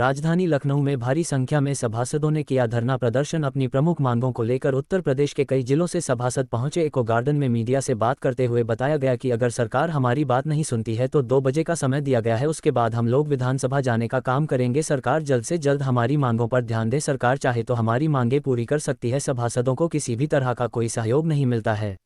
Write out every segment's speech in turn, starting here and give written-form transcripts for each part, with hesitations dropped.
राजधानी लखनऊ में भारी संख्या में सभासदों ने किया धरना प्रदर्शन। अपनी प्रमुख मांगों को लेकर उत्तर प्रदेश के कई जिलों से सभासद पहुंचे। इको गार्डन में मीडिया से बात करते हुए बताया गया कि अगर सरकार हमारी बात नहीं सुनती है तो 2 बजे का समय दिया गया है, उसके बाद हम लोग विधानसभा जाने का काम करेंगे। सरकार जल्द से जल्द हमारी मांगों पर ध्यान दे। सरकार चाहे तो हमारी मांगें पूरी कर सकती है। सभासदों को किसी भी तरह का कोई सहयोग नहीं मिलता है।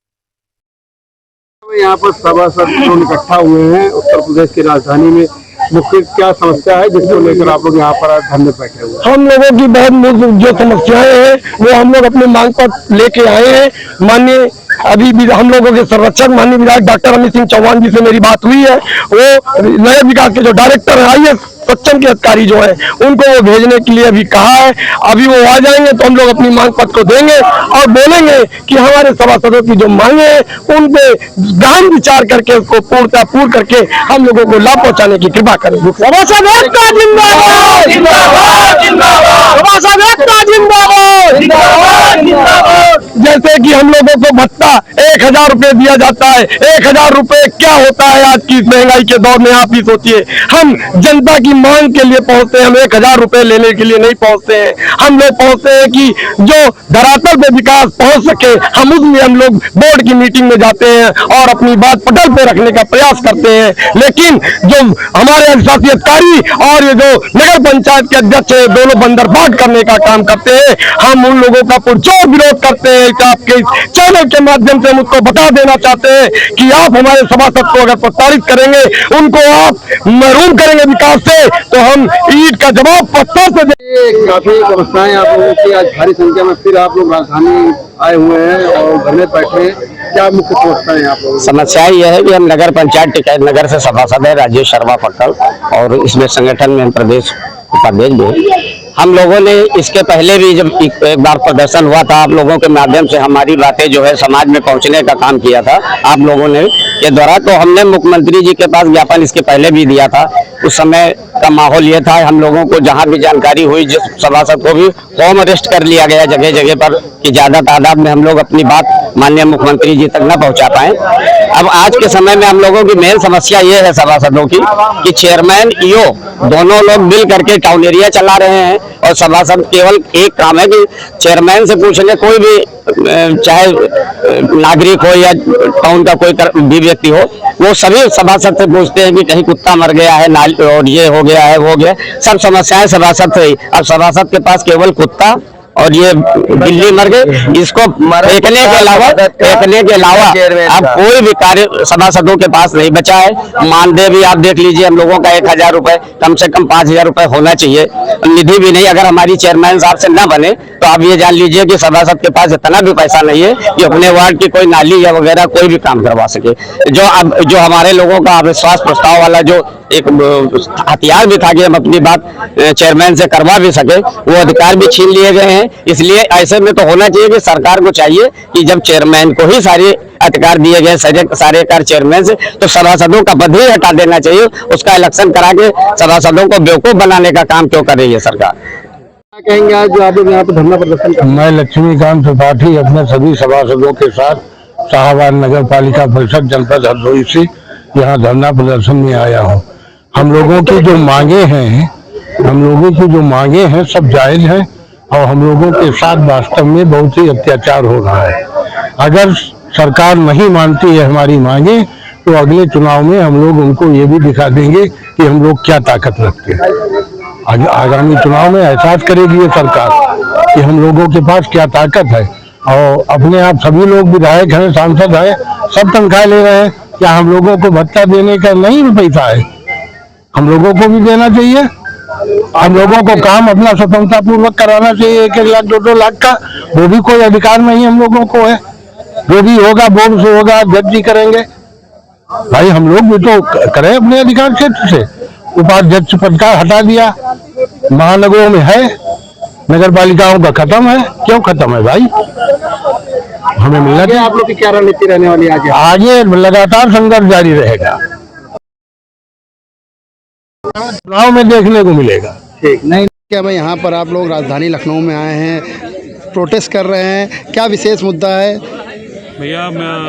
यहाँ पर सभासद लोग इकट्ठा हुए हैं उत्तर प्रदेश की राजधानी में। मुख्य क्या समस्या है जिसको लेकर आप लोग यहाँ पर धरने बैठे हुए? हम लोगों की बहुत जो समस्याएं हैं वो हम लोग अपनी मांग पर लेके आए हैं। माननीय अभी भी हम लोगों के संरक्षक माननीय विधायक डॉक्टर अमित सिंह चौहान जी से मेरी बात हुई है। वो नए विकास के जो डायरेक्टर है IAS सक्षम के अधिकारी जो है उनको वो भेजने के लिए अभी कहा है। अभी वो आ जाएंगे तो हम लोग अपनी मांग पत्र को देंगे और बोलेंगे कि हमारे सभासदों की जो मांगे हैं उन पे गहन विचार करके उसको पूर्ण करके हम लोगों को लाभ पहुंचाने की कृपा करेंगे। सभासद एकता जिंदाबाद, सभासद एकता जिंदाबाद। जैसे कि हम लोगों को भत्ता 1000 रुपए दिया जाता है। 1000 रुपए क्या होता है आज की महंगाई के दौर में? आप ही सोचिए। हम जनता की मांग के लिए पहुंचते हैं, हम 1000 रुपए लेने के लिए नहीं पहुंचते हैं। हम लोग पहुंचते हैं कि जो धरातल पे विकास पहुंच सके, हम उसमें हम लोग बोर्ड की मीटिंग में जाते हैं और अपनी बात पटल पे रखने का प्रयास करते हैं। लेकिन जो हमारे अधिशासी अधिकारी और ये जो नगर पंचायत के अध्यक्ष है दोनों बंदरबाट करने का काम करते हैं। हम उन लोगों का पुरजोर विरोध करते हैं। आपके चैनल के माध्यम से हम उसको बता देना चाहते हैं कि आप हमारे सभासद को अगर प्रताड़ित करेंगे, उनको आप महरूम करेंगे विकास से, तो हम ईंट का जवाब पत्थर से देंगे। काफी समस्याएं आप लोगों की आज भारी संख्या में फिर आप लोग राजधानी आए हुए हैं और घर में बैठे हैं। क्या मुख्य समस्याएं आप लोगों? समस्या यह है कि हम नगर पंचायत टिकैत नगर से सभासद है राजेश शर्मा पक्कल, और इसमें संगठन में हम प्रदेश उपाध्यक्ष भी। हम लोगों ने इसके पहले भी जब एक बार प्रदर्शन हुआ था, आप लोगों के माध्यम से हमारी बातें जो है समाज में पहुंचने का काम किया था आप लोगों ने के द्वारा। तो हमने मुख्यमंत्री जी के पास ज्ञापन इसके पहले भी दिया था। उस समय का माहौल ये था, हम लोगों को जहां भी जानकारी हुई जिस सभासद को भी होम अरेस्ट कर लिया गया जगह जगह पर कि ज्यादा तादाद में हम लोग अपनी बात माननीय मुख्यमंत्री जी तक न पहुंचा पाए। अब आज के समय में हम लोगों की मेन समस्या ये है सभासदों की कि चेयरमैन ईओ दोनों लोग मिल करके टाउन एरिया चला रहे हैं और सभासद केवल एक काम है कि चेयरमैन से पूछ ले, कोई भी चाहे नागरिक हो या टाउन का कोई भी व्यक्ति हो, वो सभी सभासद से पूछते हैं कि कहीं कुत्ता मर गया है और ये हो गया है वो हो गया। सब समस्याएं सभासद से ही। अब सभासद के पास केवल कुत्ता और ये बिल्ली मर गई, इसको फेंकने के अलावा अब कोई भी कार्य सभासदों के पास नहीं बचा है। मानदेय भी आप देख लीजिए, हम लोगों का 1000 रुपए कम से कम 5000 रुपए होना चाहिए। निधि भी नहीं, अगर हमारी चेयरमैन साहब से न बने तो आप ये जान लीजिए कि सभासद के पास इतना भी पैसा नहीं है कि अपने वार्ड की कोई नाली या वगैरह कोई भी काम करवा सके। जो हमारे लोगों का अविश्वास प्रस्ताव वाला जो एक हथियार भी था कि हम अपनी बात चेयरमैन से करवा भी सके, वो अधिकार भी छीन लिए गए हैं। इसलिए ऐसे में तो होना चाहिए कि सरकार को चाहिए कि जब चेयरमैन को ही सारे अधिकार दिए गए सारे कार्य चेयरमैन से, तो सभासदों का पद ही हटा देना चाहिए। उसका इलेक्शन करा के सभासदों को बेवकूफ बनाने का काम क्यों कर रही है सरकार? क्या कहेंगे आज जो आप लोग यहाँ पे धरना प्रदर्शन कर? मैं लक्ष्मीकांत त्रिपाठी अपने सभी सभासदों के साथ शाहबाद नगर पालिका परिषद जनपद हरदोई से यहाँ धरना प्रदर्शन में आया हूँ। हम लोगों की जो मांगे हैं सब जायज हैं और हम लोगों के साथ वास्तव में बहुत ही अत्याचार हो रहा है। अगर सरकार नहीं मानती है हमारी मांगे तो अगले चुनाव में हम लोग उनको ये भी दिखा देंगे कि हम लोग क्या ताकत रखते हैं। आगामी चुनाव में एहसास करेगी ये सरकार कि हम लोगों के पास क्या ताकत है। और अपने आप सभी लोग विधायक हैं, सांसद हैं, सब तनख्वाह ले रहे हैं। क्या हम लोगों को भत्ता देने का नहीं पैसा है? हम लोगों को भी देना चाहिए। हम लोगों को काम अपना स्वतंत्रता पूर्वक कराना चाहिए। 1-1 लाख 2-2 लाख का वो भी कोई अधिकार नहीं हम लोगों को है। जो भी होगा बोर्ड से होगा, जज जी करेंगे। भाई हम लोग भी तो करें अपने अधिकार क्षेत्र से। उपाध्यक्ष पद का हटा दिया, महानगरों में है, नगर पालिकाओं का खत्म है। क्यों खत्म है भाई? हमें मिलना चाहिए। आप लोग की क्या रणनीति रहने वाली है आगे? लगातार संघर्ष जारी रहेगा, चुनाव में देखने को मिलेगा। ठीक नहीं क्या मैं यहाँ पर आप लोग राजधानी लखनऊ में आए हैं, प्रोटेस्ट कर रहे हैं, क्या विशेष मुद्दा है? भैया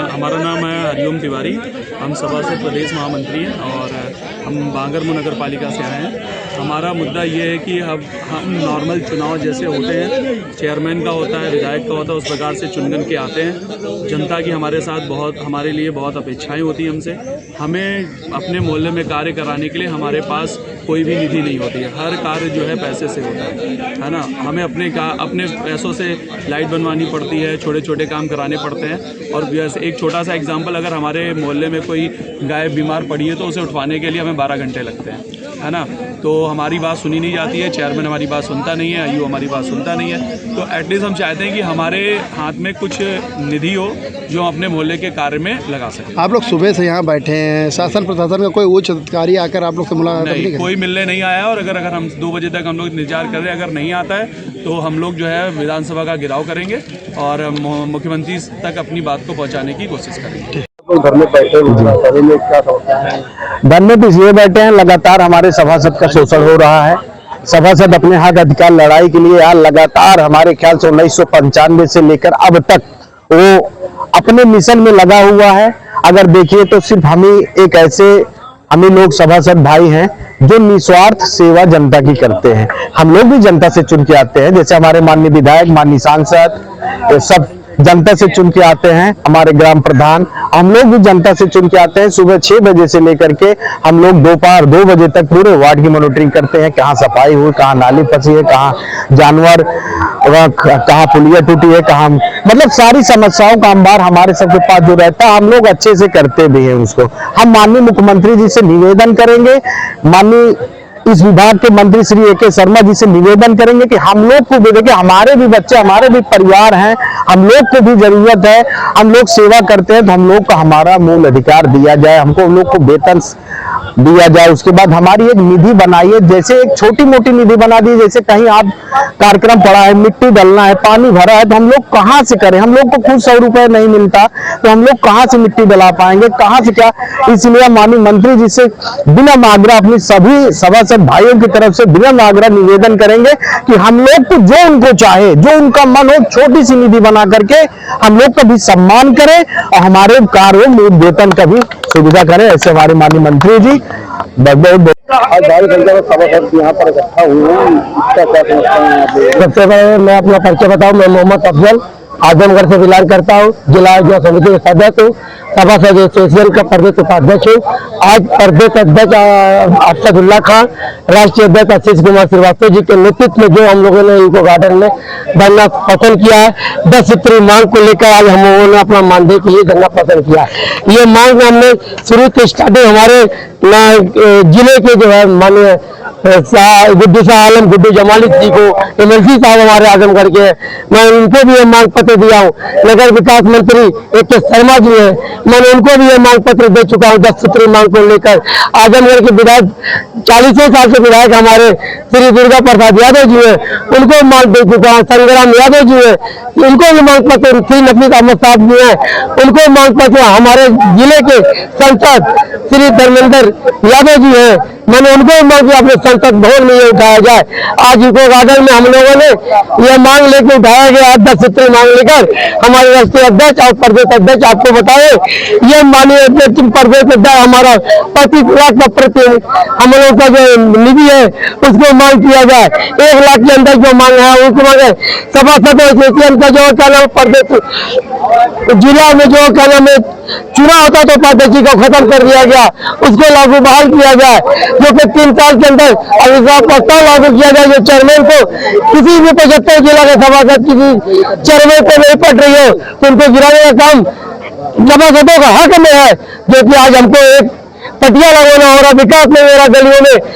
हमारा नाम है हरिओम तिवारी। हम सभासद प्रदेश महामंत्री हैं और हम बांगरमू नगर पालिका से आए हैं। हमारा मुद्दा ये है कि अब हम नॉर्मल चुनाव जैसे होते हैं, चेयरमैन का होता है, विधायक का होता है, उस प्रकार से चुनकर के आते हैं। जनता की हमारे साथ हमारे लिए बहुत अपेक्षाएं होती हैं हमसे। हमें अपने मोहल्ले में कार्य कराने के लिए हमारे पास कोई भी निधि नहीं होती है। हर कार्य जो है पैसे से होता है ना। हमें अपने पैसों से लाइट बनवानी पड़ती है, छोटे छोटे काम कराने पड़ते हैं। और जैसे एक छोटा सा एग्जांपल, अगर हमारे मोहल्ले में कोई गाय बीमार पड़ी है तो उसे उठवाने के लिए हमें 12 घंटे लगते हैं, है ना। तो हमारी बात सुनी नहीं जाती है, चेयरमैन हमारी बात सुनता नहीं है, आईओ हमारी बात सुनता नहीं है। तो एटलीस्ट हम चाहते हैं कि हमारे हाथ में कुछ निधि हो जो हम अपने मोहल्ले के कार्य में लगा सकें। आप लोग सुबह से यहाँ बैठे हैं, शासन प्रशासन का कोई उच्च अधिकारी आकर आप लोग से मुलाकात नहीं, कोई मिलने नहीं आया। और अगर हम 2 बजे तक हम लोग इंतजार कर रहे हैं, अगर नहीं आता है तो हम लोग जो है विधानसभा का घेराव करेंगे और मुख्यमंत्री तक अपनी बात को पहुँचाने की कोशिश करेंगे। धरने बैठे हुए में क्या समस्या है? धरने पे इसलिए बैठे हैं, लगातार हमारे सभासद का शोषण हो रहा है। सभासद अपने हक अधिकार लड़ाई के लिए लगातार हमारे ख्याल से 1995 से लेकर अब तक वो अपने मिशन में लगा हुआ है। अगर देखिए तो सिर्फ हमें लोग सभासद भाई हैं जो निस्वार्थ सेवा जनता की करते हैं। हम लोग भी जनता से चुन के आते हैं, जैसे हमारे माननीय विधायक, माननीय सांसद, ये सब जनता से चुन के आते हैं। हमारे ग्राम प्रधान, हम लोग भी जनता से चुन के आते हैं। सुबह 6 बजे से लेकर के हम लोग दोपहर 2 बजे तक पूरे वार्ड की मॉनिटरिंग करते हैं, कहाँ सफाई हुई, कहाँ नाली फंसी है, कहाँ जानवर, कहाँ पुलिया टूटी है, कहाँ, मतलब सारी समस्याओं का अंबार हमारे सबके पास जो रहता है, हम लोग अच्छे से करते भी हैं उसको। हम माननीय मुख्यमंत्री जी से निवेदन करेंगे, माननीय इस विभाग के मंत्री श्री A.K. शर्मा जी से निवेदन करेंगे कि हम लोग को भी देखिए, हमारे भी बच्चे, हमारे भी परिवार हैं, हम लोग को भी जरूरत है, हम लोग सेवा करते हैं, तो हम लोग को हमारा मूल अधिकार दिया जाए, हमको हम लोग को वेतन दिया जाए। उसके बाद हमारी एक निधि बनाइए, जैसे एक छोटी मोटी निधि बना दी, जैसे कहीं आप कार्यक्रम पड़ा है, मिट्टी डालना है, पानी भरा है, तो हम लोग कहाँ से करें? हम लोग को खुद 100 रुपए नहीं मिलता, तो हम लोग कहाँ से मिट्टी डला पाएंगे, कहाँ से क्या? इसलिए माननीय मंत्री जी से बिना मांगरा अपनी सभी सभासद भाइयों की तरफ से बिना मांगरा निवेदन करेंगे कि हम लोग को जो उनको चाहे, जो उनका मन हो, छोटी सी निधि बना करके हम लोग का भी सम्मान करें और हमारे कार्यों में वेतन का भी सुविधा करें। ऐसे हमारे माननीय मंत्री जी आज भारी संख्या में सभासद यहाँ पर इकट्ठा हुए हैं, इसका क्या समस्या है? सबसे पहले मैं अपना परिचय बताऊं, मैं मोहम्मद अफजल आजमगढ़ से बिलोंग करता हूँ, जिला आयोजन समिति के सदस्य हूँ, सभासद एसोसिएशन का प्रदेश उपाध्यक्ष हूँ। आज प्रदेश अध्यक्ष अरशदुल्ला खान, राष्ट्रीय अध्यक्ष आशीष कुमार श्रीवास्तव जी के नेतृत्व में जो हम लोगों ने इनको गार्डन में धरना पसंद किया है, 10 सूत्री मांग को लेकर आज हम लोगों ने अपना मानदेय के लिए धरना पसंद किया है। ये मांग हमने शुरू से स्टार्टिंग हमारे जिले के जो है माननीय गुड्डू शाह आलम, गुड्डू जमाली जी को, MLC साहब हमारे आजमगढ़ के, मैं उनको भी ये मांग पत्र दिया हूँ। नगर विकास मंत्री A.K. शर्मा जी हैं, मैंने उनको भी ये मांग पत्र दे चुका हूँ 10 सूत्री मांग को लेकर। आजमगढ़ के विधायक 40 साल से विधायक हमारे श्री दुर्गा प्रसाद यादव जी हैं, उनको मांग दे चुका हूँ। संग्राम यादव जी हैं, उनको भी मांग पत्र, श्री नफीस अहमद साहब जी हैं, उनको मांग पत्र, हमारे जिले के सांसद श्री धर्मेंद्र यादव जी हैं, मैंने उनको मांग किया अपने संसद भवन में ये उठाया जाए। आज इको गार्डन में हम लोगों ने ये मांग लेकर उठाया गया, 10 सूत्री मांग लेकर। हमारे राष्ट्रीय अध्यक्ष और प्रदेश अध्यक्ष आपको बताए, ये माननीय अध्यक्ष प्रदेश अध्यक्ष हमारा 25 लाख का प्रति हम लोग का जो निधि है उसको मांग किया जाए। 1 लाख के अंदर जो मांग है उसको मांगे। सभासद एसोसिएशन का जो क्या नाम प्रदेश जिला में जो क्या नाम है चुनाव होता तो उपाध्यक्ष को खत्म कर दिया गया, उसको लागू बहाल किया जाए, जो कि 3 साल के अंदर अभिशाप प्रस्ताव लागू किया जाए। जो चेयरमैन को किसी भी 75 जिला के सभासद किसी चेयरमैन को नहीं पड़ रही हो तो उनको गिराने का काम सभासदों का हक में है, जो कि आज हमको एक पटिया लगाना हो रहा, विकास नहीं हो रहा गलियों में।